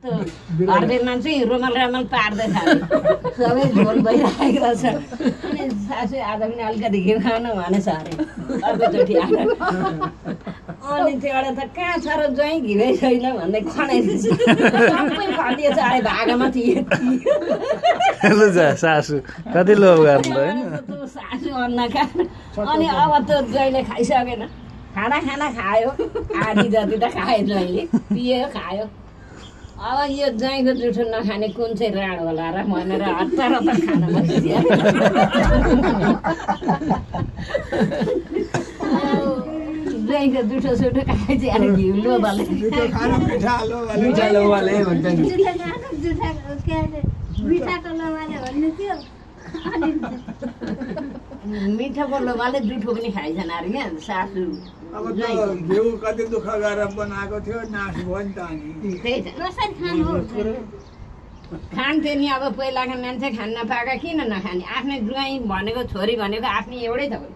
घरदेखि चाहिँ रुमाल रुमाल पार्दै थाल्यो सबै झोल भइरहेको रहेछ अनि सासू आज पनि अलिकति घिउ खानु भनेछ अरे अर्कोचोटि आएर अनि त्योबाट त कहाँ छ र ज्वाइँ घिउै छैन भन्दै खनाइदिएछ सबै खटिएछ अरे भागामा थियो सासू कति लोभ गर्नु होइन सासू अन्नका अनि अब त ज्वाइँले खाइसकेन खाना खायो आधी जति त खायो ज्वाइँले पियो खायो अब यो ज्वाइँको जुठो नखाने कुन चाहिँ राड होला र भनेर हतार खान बसिदियो ज्वाइँको जुठो सुठो खाए चाहिँ अलिक घिउ लोभाले मिठाको लोभाले जुठो पनि खाइछन् अरे क्या सासू अब त घिउ कति दुःख गरेर बनाएको थियो नाश भयो नि त अनि खान्थे नि अब पहिलाको मान्छे खान नपाएका किन नखाने आफ्नै ज्वाइँ भनेको छोरी भनेको आफ्नै एउटै त हो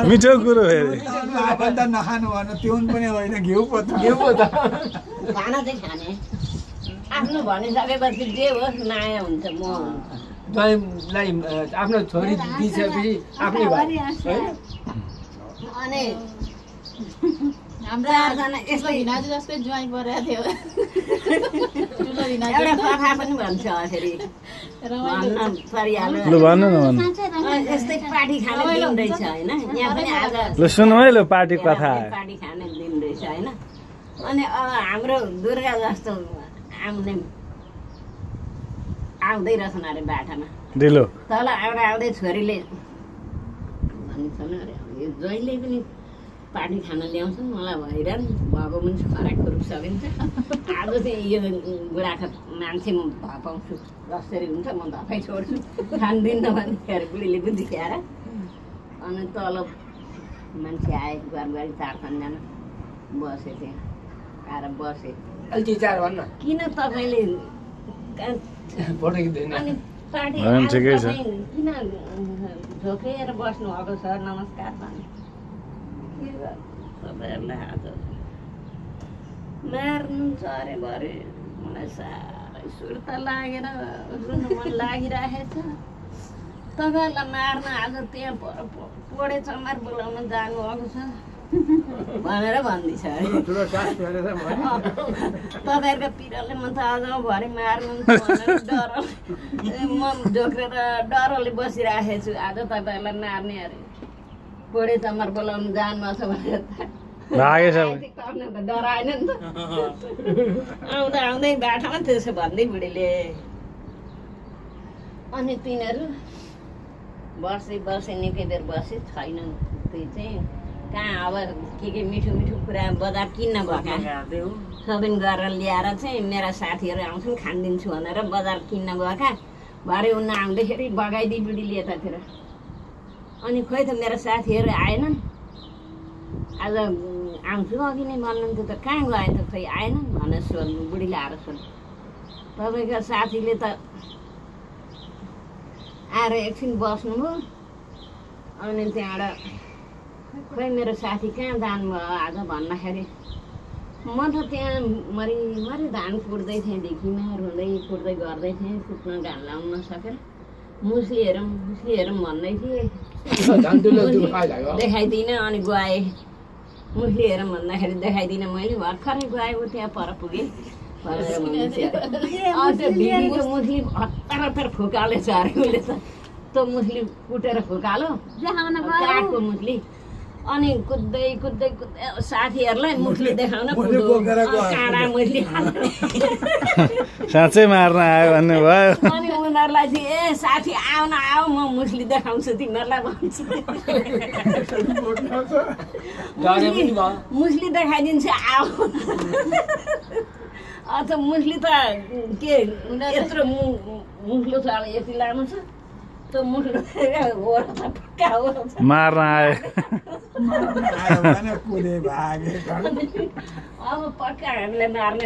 मिठो कुरो नखानु भन त्यो पनि होइन घिउ पो त खाना चाहिँ खाने आफ्नो भनिसकेपछि जे होस् माया हुन्छ म ज्वाइँलाई आफ्नो छोरी दिइसकेपछि आफ्नै भयो अनि हाम्रा यस्तो हिनाजु जस्तै ज्वाइँ परेको थियो एउटा कथा पनि भन्छ फेरि भन्न परिहाल्यो लु भन्नु न भन्नु यस्तै पार्टी खाने दिन रहेछ होइन यहाँ पनि आज ल सुन्नु है ल पार्टी कथा पार्टी खाने दिन रहेछ होइन अनि अब हाम्रो दुर्गा जस्तो आउँदै रहेछन् अरे बाटामा दिलो तल एउटा आउँदै छोरीले भनिन्छ अरे यो ज्वाइँले पनि पार्टी खान ल्याउँछ मलाई भइरहन् भएको पनि खराक खुरुक सकिन्छ आज चाहिँ यो बुढाको मान्छे म धपाउँछु जसरी हुन्छ म धपाइ छोड्छु खान्दिनँ भन्दाखेरि बुढीले बुद्धि ख्याएर अनि तल मान्छे आए घरबारी 4-5 जना बसे त्यहाँ आएर बसे किन तपाईँले अनि पार्टी किन झोकेर बस्नु भएको छ नमस्कार भन्नु तपाईँहरूलाई आज मार्नुहुन्छ अरे भरे मलाई साह्रै सुर्ता लागेर रुनु मन लागिरहेछ तपाईँहरूलाई मार्न आज त्यहाँ पोडे चमार बोलाउन जानुभएको छ भनेर भन्दैछ अरे तपाईँहरूको पिरले म त आज भरे मार्नुहुन्छ भनेर डर म झोक्रेर डरले बसिरहेको छु आज तपाईँहरूलाई मार्ने अरे पोडे चमार बोलाउनु जानुभएको छ भनेर डराएन नि त आउँदा आउँदै बाटोमा त्यसो भन्दै बुढीले अनि तिनीहरू बसे निकै बेर बसे छैनन् त्यो चाहिँ कहाँ अब के मिठो मिठो कुरा बजार किन्न गएका सबै गरेर ल्याएर चाहिँ मेरा साथीहरू आउँछन् खानिदिन्छु भनेर बजार किन्न गएका भरे उन्न आउँदाखेरि बगाइदिए बुढीले यतातिर अनि खोइ त मेरो साथीहरू आएनन् आज आउँछु अघि नै भन्नुहुन्थ्यो त कहाँ गयो त खोइ आएनन् भनेर सोध्नु बुढीले आएर सोध्नु तपाईँको साथीले त आएर एकछिन बस्नुभयो अनि त्यहाँबाट खोइ मेरो साथी कहाँ जानुभयो आज भन्दाखेरि म त त्यहाँ मरि धान कुट्दै थिएँ ढिकीमा कुट्दै गर्दै थिएँ कुट्न घाम लाउन नसकेर मुस्ली हेरौँ भन्दै थिएँ देखाइदिनँ अनि गएँ मुस्ली हेरौँ भन्दाखेरि देखाइदिनँ मैले भर्खरै गएँ त्यहाँ पर पुगेँ भनेर त्यो भिडीको मुस्ली हतार फुकालेछ अरे उसले त त्यो मुस्ली कुटेर फुकालो काठको मुस्ली अनि कुद्दै साथीहरूलाई मुस्ली देखाउन काँडा मुस्ली साँच्चै मार्न आयो भन्ने भयो अनि उनीहरूलाई चाहिँ ए साथी आऊ म मुस्ली देखाउँछु तिमीहरूलाई भन्छु मुस्ली देखाइदिन्छु आऊ अथवा मुस्ली त के यत्रो मुस्लो छ अब यति लामो छ त्यो मुस्लो मार्न आयो कुने भागे अब पक्का हामीले मार्ने